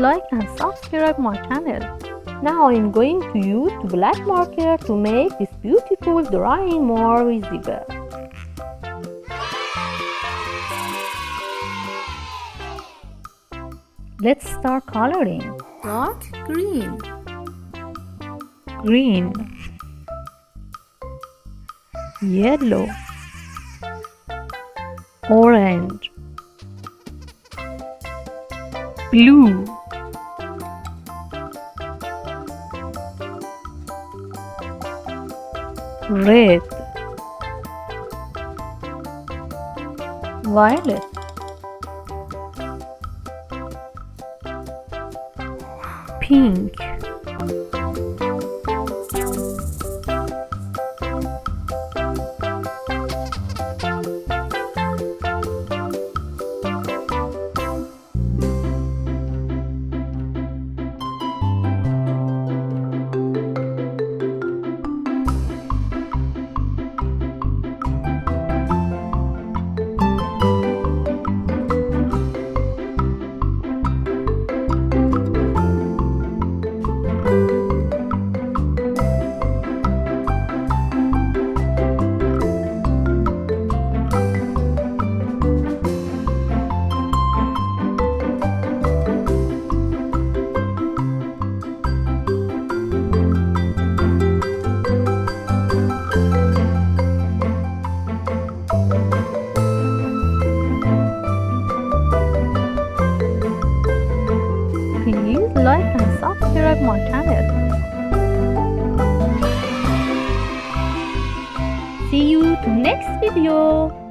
like and subscribe my channel. Now I am going to use the black marker to make this beautiful drawing more visible. Let's start coloring. Dark green, Green, yellow, orange, blue, red, violet, pink, please like and subscribe my channel. See you to next video.